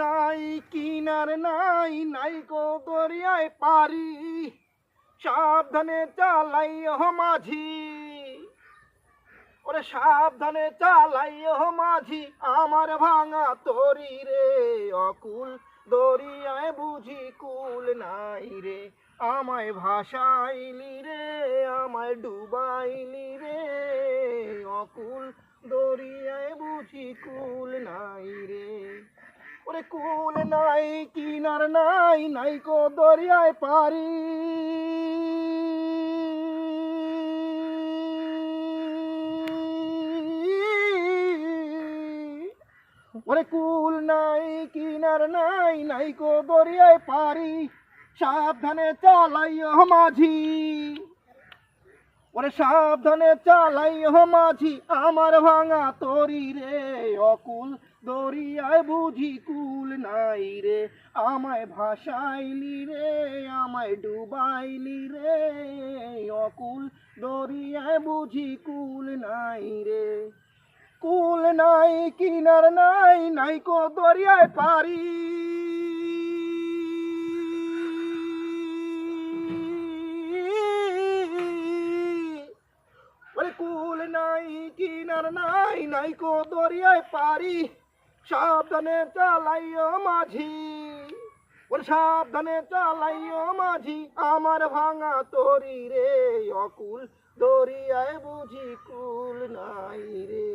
নাই কিনার নাই নাই কো দরিয়ায় পারি, সাবধানে চালাইও মাঝি। ওরে সাবধানে চালাইও মাঝি, আমার ভাঙা তরি রে। অকুল দরিয়ায় বুঝি কুল নাই রে, আমায় ভাসাইলি রে, আমায় ডুবাইলি রে। অকুল দরিয়ায় বুঝি কুল নাই রে। ওরে কুল নাই কিনার নাই নাই কো দরিয়ায় পারি, ওরে কুল নাই কিনার নাই নাই কো দরিয়ায় পারি, সাবধানে চালাইও মাঝি। ওরে সাবধানে চালাইও মাঝি, আমার ভাঙা তরি রে। অকুল দরিয়ায় বুঝি কুল নাই রে, আমায় ভাসাইলি রে, আমায় ডুবাইলি রে। অকুল দরিয়ায় বুঝি কুল নাই রে। কুল নাই কিনার নাই নাই কো দরিয়ায় পারি, ওরে কুল নাই কিনার নাই নাই কো দরিয়ায় পারি, সাবধানে চালাইও মাঝি। ওরে সাবধানে চালাইও মাঝি, আমার ভাঙা তরি রে। অকুল দরিয়ায় বুঝি কুল নাই রে।